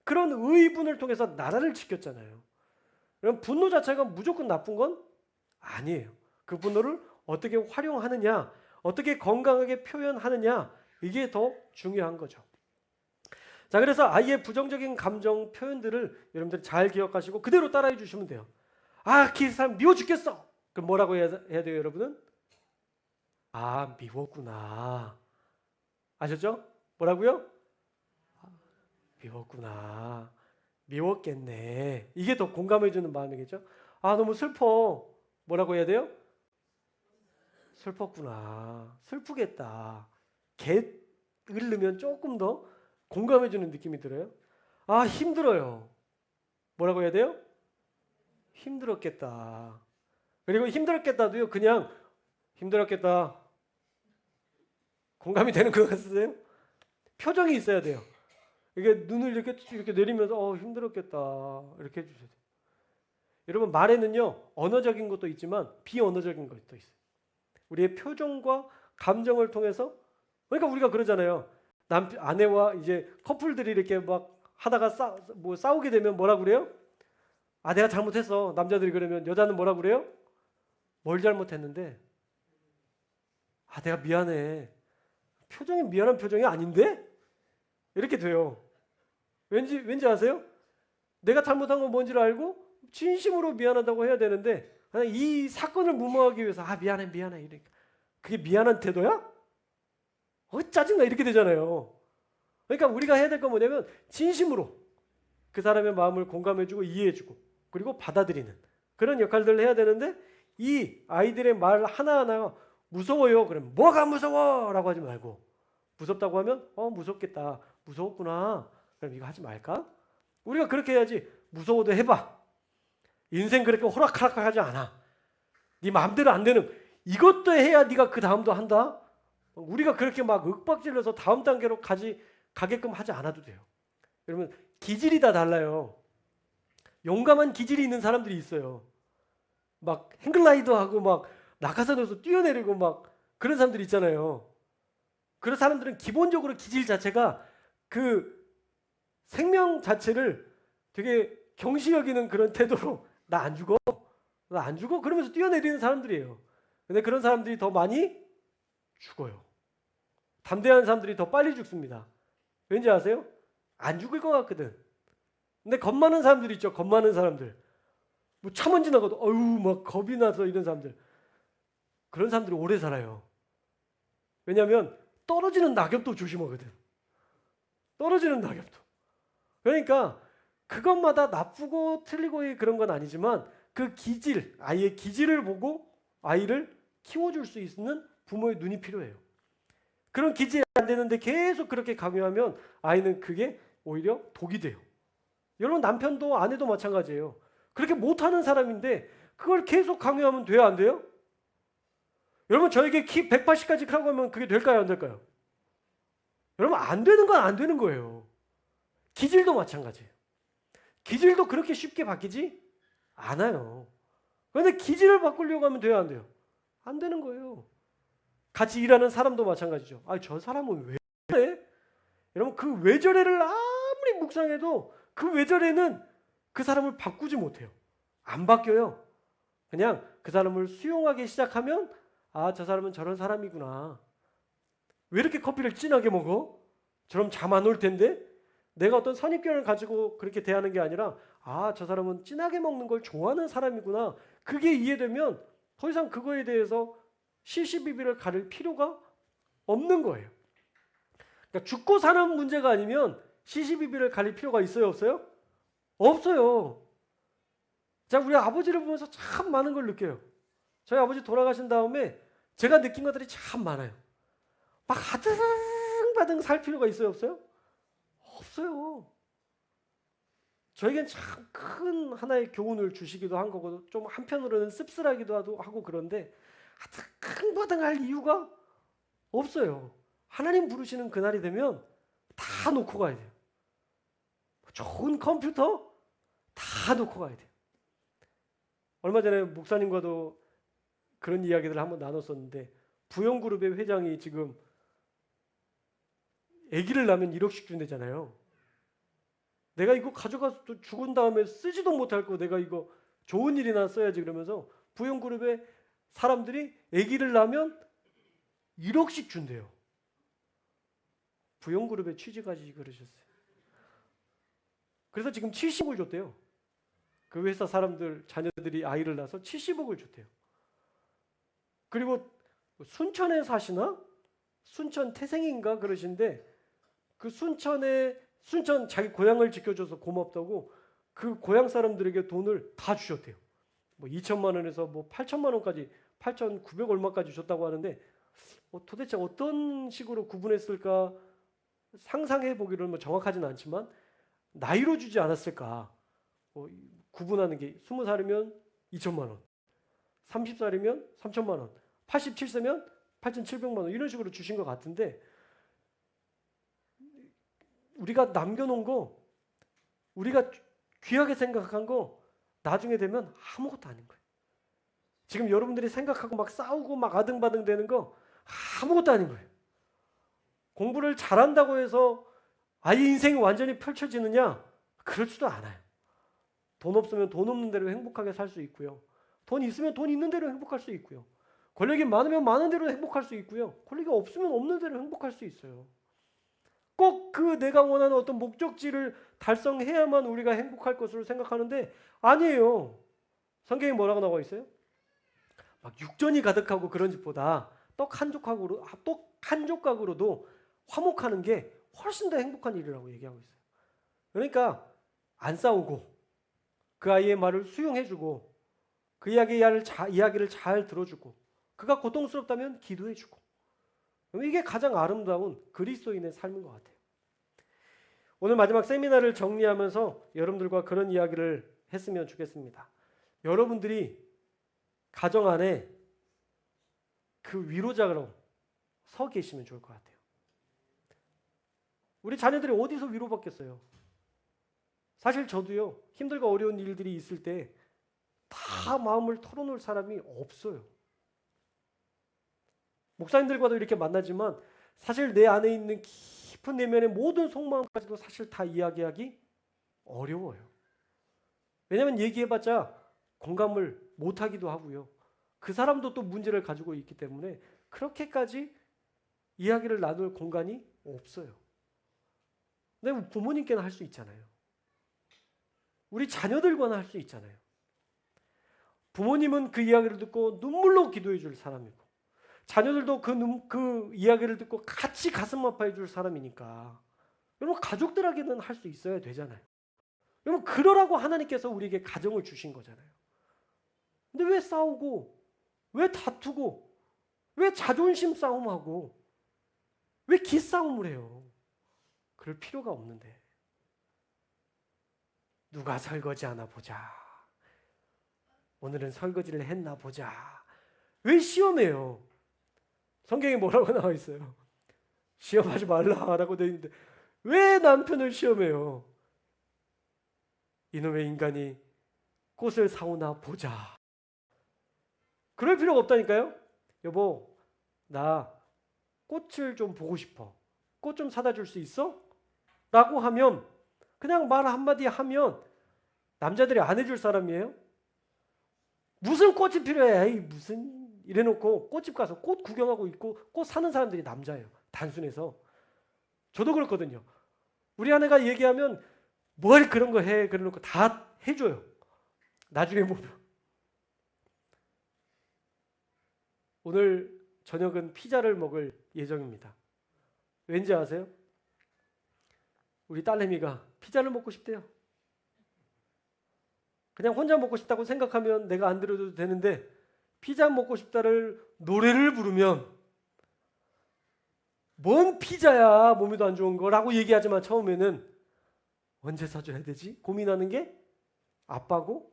그런 의분을 통해서 나라를 지켰잖아요. 그럼 분노 자체가 무조건 나쁜 건 아니에요. 그 분노를 어떻게 활용하느냐, 어떻게 건강하게 표현하느냐, 이게 더 중요한 거죠. 자, 그래서 아이의 부정적인 감정 표현들을 여러분들이 잘 기억하시고 그대로 따라해 주시면 돼요. 아, 그 사람 미워 죽겠어. 그럼 뭐라고 해야 돼요, 여러분은? 아, 미웠구나. 아셨죠? 뭐라고요? 미웠구나. 미웠겠네. 이게 더 공감해 주는 마음이겠죠? 아, 너무 슬퍼. 뭐라고 해야 돼요? 슬펐구나. 슬프겠다. 개를 넣으면 조금 더 공감해 주는 느낌이 들어요. 아, 힘들어요. 뭐라고 해야 돼요? 힘들었겠다. 그리고 힘들었겠다도요, 그냥 힘들었겠다. 공감이 되는 것 같으세요? 표정이 있어야 돼요. 이게 눈을 이렇게 내리면서 힘들었겠다 이렇게 해주셔야 돼요. 여러분, 말에는요 언어적인 것도 있지만 비언어적인 것도 있어요. 우리의 표정과 감정을 통해서, 그러니까 우리가 그러잖아요. 아내와 이제 커플들이 이렇게 막 하다가 싸우게 되면 뭐라 그래요? 아, 내가 잘못했어. 남자들이 그러면 여자는 뭐라 그래요? 뭘 잘못했는데? 아, 내가 미안해. 표정이 미안한 표정이 아닌데? 이렇게 돼요. 왠지 아세요? 내가 잘못한 건 뭔지를 알고 진심으로 미안하다고 해야 되는데 이 사건을 무마하기 위해서 미안해 이러니까 그게 미안한 태도야? 짜증나 이렇게 되잖아요. 그러니까 우리가 해야 될 건 뭐냐면 진심으로 그 사람의 마음을 공감해주고 이해해주고 그리고 받아들이는 그런 역할들을 해야 되는데, 이 아이들의 말 하나하나가 무서워요. 그러면 뭐가 무서워? 라고 하지 말고, 무섭다고 하면 무섭겠다. 무서웠구나. 그럼 이거 하지 말까? 우리가 그렇게 해야지. 무서워도 해봐. 인생 그렇게 호락호락하지 않아. 네 마음대로 안 되는 이것도 해야 네가 그 다음도 한다. 우리가 그렇게 막 윽박질러서 다음 단계로 가게끔 하지 않아도 돼요. 여러분, 기질이 다 달라요. 용감한 기질이 있는 사람들이 있어요. 막 행글라이더하고 막 낙하산에서 뛰어내리고 막 그런 사람들이 있잖아요. 그런 사람들은 기본적으로 기질 자체가 그 생명 자체를 되게 경시 여기는 그런 태도로 나 안 죽어 그러면서 뛰어내리는 사람들이에요. 근데 그런 사람들이 더 많이 죽어요. 담대한 사람들이 더 빨리 죽습니다. 왠지 아세요? 안 죽을 것 같거든. 근데 겁 많은 사람들 있죠. 겁 많은 사람들. 뭐 차만 지나가도 막 겁이 나서 이런 사람들. 그런 사람들이 오래 살아요. 왜냐하면 떨어지는 낙엽도 조심하거든. 떨어지는 낙엽도. 그러니까 그것마다 나쁘고 틀리고의 그런 건 아니지만 그 기질, 아이의 기질을 보고 아이를 키워줄 수 있는 부모의 눈이 필요해요. 그런 기질이 안 되는데 계속 그렇게 강요하면 아이는 그게 오히려 독이 돼요. 여러분 남편도 아내도 마찬가지예요. 그렇게 못하는 사람인데 그걸 계속 강요하면 돼요, 안 돼요? 여러분 저에게 키 180까지 크라고 하면 그게 될까요, 안 될까요? 여러분 안 되는 건 안 되는 거예요. 기질도 마찬가지예요. 기질도 그렇게 쉽게 바뀌지 않아요. 그런데 기질을 바꾸려고 하면 돼요, 안 돼요? 안 되는 거예요. 같이 일하는 사람도 마찬가지죠. 아, 저 사람은 왜 저래? 여러분 그 왜 저래를 아무리 묵상해도 그 왜 저래는 그 사람을 바꾸지 못해요. 안 바뀌어요. 그냥 그 사람을 수용하기 시작하면 아, 저 사람은 저런 사람이구나. 왜 이렇게 커피를 진하게 먹어? 저럼 잠 안 올 텐데? 내가 어떤 선입견을 가지고 그렇게 대하는 게 아니라 아, 저 사람은 진하게 먹는 걸 좋아하는 사람이구나. 그게 이해되면 더 이상 그거에 대해서 시시비비를 가릴 필요가 없는 거예요. 그러니까 죽고 사는 문제가 아니면 시시비비를 가릴 필요가 있어요, 없어요? 없어요. 자, 우리 아버지를 보면서 참 많은 걸 느껴요. 저희 아버지 돌아가신 다음에 제가 느낀 것들이 참 많아요. 막 아등바등 살 필요가 있어요, 없어요? 없어요. 저에겐 참 큰 하나의 교훈을 주시기도 한 거고 좀 한편으로는 씁쓸하기도 하고 그런데 아등바등할 이유가 없어요. 하나님 부르시는 그날이 되면 다 놓고 가야 돼요. 좋은 컴퓨터 다 놓고 가야 돼요. 얼마 전에 목사님과도 그런 이야기들을 한번 나눴었는데 부영그룹의 회장이 지금 아기를 낳으면 1억씩 준대잖아요. 내가 이거 가져가서 또 죽은 다음에 쓰지도 못할 거 내가 이거 좋은 일이나 써야지 그러면서 부영그룹의 사람들이 아기를 낳으면 1억씩 준대요. 부영그룹의 취지까지 그러셨어요. 그래서 지금 70억을 줬대요. 그 회사 사람들 자녀들이 아이를 낳아서 70억을 줬대요. 그리고 순천에 사시나? 순천 태생인가 그러신데 그 순천 자기 고향을 지켜줘서 고맙다고 그 고향 사람들에게 돈을 다 주셨대요. 뭐 2천만 원에서 뭐 8천만 원까지 8,900 얼마까지 줬다고 하는데 도대체 어떤 식으로 구분했을까 상상해 보기로는 뭐 정확하지는 않지만 나이로 주지 않았을까 구분하는 게 20살이면 2천만 원, 30살이면 3천만 원, 87세면 8,700만 원 이런 식으로 주신 것 같은데 우리가 남겨놓은 거 우리가 귀하게 생각한 거 나중에 되면 아무것도 아닌 거예요. 지금 여러분들이 생각하고 막 싸우고 막 아등바등 되는 거 아무것도 아닌 거예요. 공부를 잘한다고 해서 아이 인생이 완전히 펼쳐지느냐? 그렇지도 않아요. 돈 없으면 돈 없는 대로 행복하게 살 수 있고요. 돈 있으면 돈 있는 대로 행복할 수 있고요. 권력이 많으면 많은 대로 행복할 수 있고요. 권력이 없으면 없는 대로 행복할 수 있어요. 꼭 그 내가 원하는 어떤 목적지를 달성해야만 우리가 행복할 것으로 생각하는데 아니에요. 성경에 뭐라고 나와 있어요? 막 육전이 가득하고 그런 집보다 떡 한 조각으로도 화목하는 게 훨씬 더 행복한 일이라고 얘기하고 있어요. 그러니까 안 싸우고 그 아이의 말을 수용해주고 그 이야기를 잘 들어주고 그가 고통스럽다면 기도해주고 이게 가장 아름다운 그리스도인의 삶인 것 같아요. 오늘 마지막 세미나를 정리하면서 여러분들과 그런 이야기를 했으면 좋겠습니다. 여러분들이 가정 안에 그 위로자로 서 계시면 좋을 것 같아요. 우리 자녀들이 어디서 위로받겠어요? 사실 저도요. 힘들고 어려운 일들이 있을 때 다 마음을 털어놓을 사람이 없어요. 목사님들과도 이렇게 만나지만 사실 내 안에 있는 깊은 내면의 모든 속마음까지도 사실 다 이야기하기 어려워요. 왜냐하면 얘기해봤자 공감을 못하기도 하고요. 그 사람도 또 문제를 가지고 있기 때문에 그렇게까지 이야기를 나눌 공간이 없어요. 근데 부모님께는 할 수 있잖아요. 우리 자녀들과는 할 수 있잖아요. 부모님은 그 이야기를 듣고 눈물로 기도해 줄 사람이고 자녀들도 그 이야기를 듣고 같이 가슴 아파해 줄 사람이니까 여러분 가족들에게는 할 수 있어야 되잖아요. 여러분 그러라고 하나님께서 우리에게 가정을 주신 거잖아요. 근데 왜 싸우고 왜 다투고 왜 자존심 싸움하고 왜 기싸움을 해요? 그럴 필요가 없는데. 누가 설거지 하나 보자. 오늘은 설거지를 했나 보자. 왜 시험해요? 성경에 뭐라고 나와 있어요? 시험하지 말라라고 되어 있는데 왜 남편을 시험해요? 이놈의 인간이 꽃을 사오나 보자. 그럴 필요가 없다니까요. 여보, 나 꽃을 좀 보고 싶어. 꽃 좀 사다 줄 수 있어? 라고 하면 그냥 말 한마디 하면 남자들이 안 해줄 사람이에요? 무슨 꽃이 필요해? 에이, 무슨 이래놓고 꽃집 가서 꽃 구경하고 있고 꽃 사는 사람들이 남자예요. 단순해서. 저도 그렇거든요. 우리 아내가 얘기하면 뭘 그런 거 해? 그래놓고 다 해줘요. 나중에 보면. 오늘 저녁은 피자를 먹을 예정입니다. 왠지 아세요? 우리 딸내미가 피자를 먹고 싶대요. 그냥 혼자 먹고 싶다고 생각하면 내가 안 들어도 되는데 피자 먹고 싶다를 노래를 부르면 뭔 피자야 몸에도 안 좋은 거라고 얘기하지만 처음에는 언제 사줘야 되지? 고민하는 게 아빠고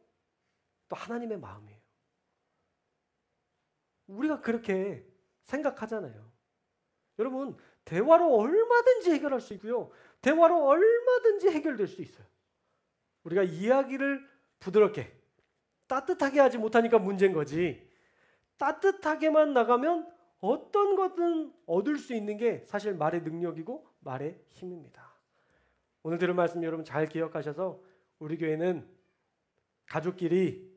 또 하나님의 마음이에요. 우리가 그렇게 생각하잖아요. 여러분 대화로 얼마든지 해결할 수 있고요. 대화로 얼마든지 해결될 수 있어요. 우리가 이야기를 부드럽게 따뜻하게 하지 못하니까 문제인 거지. 따뜻하게만 나가면 어떤 것든 얻을 수 있는 게 사실 말의 능력이고 말의 힘입니다. 오늘 들은 말씀 여러분 잘 기억하셔서 우리 교회는 가족끼리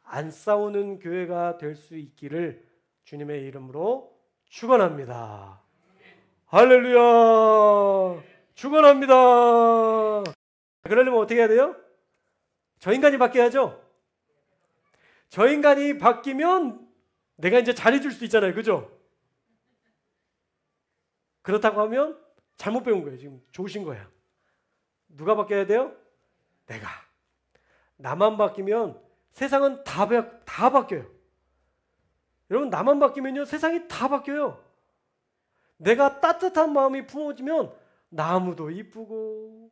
안 싸우는 교회가 될 수 있기를 주님의 이름으로 축원합니다. 할렐루야! 축원합니다. 그러려면 어떻게 해야 돼요? 저 인간이 바뀌어야죠. 저 인간이 바뀌면 내가 이제 잘해줄 수 있잖아요. 그죠? 그렇다고 하면 잘못 배운 거예요. 지금 좋으신 거야. 누가 바뀌어야 돼요? 내가. 나만 바뀌면 세상은 다 바뀌어요. 여러분 나만 바뀌면요 세상이 다 바뀌어요. 내가 따뜻한 마음이 품어지면 나무도 이쁘고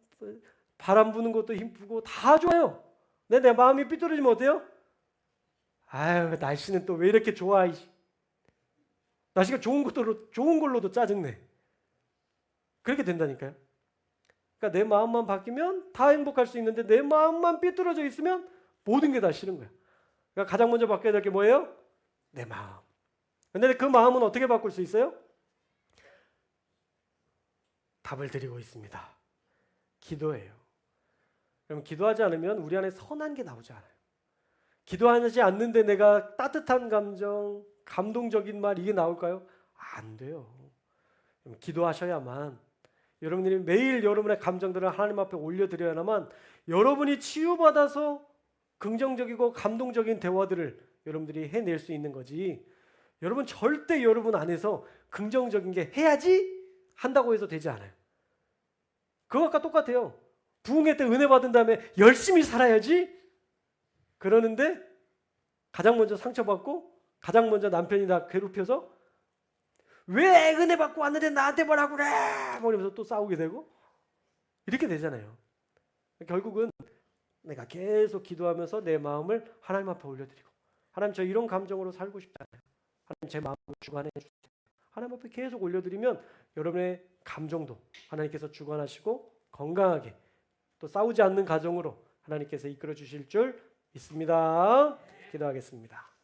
바람 부는 것도 이쁘고 다 좋아요. 내 마음이 삐뚤어지면 어때요? 아유 날씨는 또 왜 이렇게 좋아? 날씨가 좋은 걸로도 짜증내. 그렇게 된다니까요. 그러니까 내 마음만 바뀌면 다 행복할 수 있는데 내 마음만 삐뚤어져 있으면 모든 게 다 싫은 거야. 그러니까 가장 먼저 바뀌어야 될 게 뭐예요? 내 마음. 근데 그 마음은 어떻게 바꿀 수 있어요? 답을 드리고 있습니다. 기도예요. 그럼 기도하지 않으면 우리 안에 선한 게 나오지 않아요. 기도하지 않는데 내가 따뜻한 감정, 감동적인 말 이게 나올까요? 안 돼요. 기도하셔야만 여러분들이 매일 여러분의 감정들을 하나님 앞에 올려드려야만 여러분이 치유받아서 긍정적이고 감동적인 대화들을 여러분들이 해낼 수 있는 거지. 여러분 절대 여러분 안에서 긍정적인 게 해야지 한다고 해서 되지 않아요. 그것과 똑같아요. 부흥회 때 은혜 받은 다음에 열심히 살아야지 그러는데 가장 먼저 상처받고 가장 먼저 남편이 나 괴롭혀서 왜 은혜 받고 왔는데 나한테 뭐라 그래? 그러면서 또 싸우게 되고 이렇게 되잖아요. 결국은 내가 계속 기도하면서 내 마음을 하나님 앞에 올려드리고 하나님 저 이런 감정으로 살고 싶지 않아요. 하나님 제 마음을 주관해 주세요. 하나님 앞에 계속 올려드리면 여러분의 감정도 하나님께서 주관하시고 건강하게 또 싸우지 않는 가정으로 하나님께서 이끌어 주실 줄 믿습니다. 기도하겠습니다.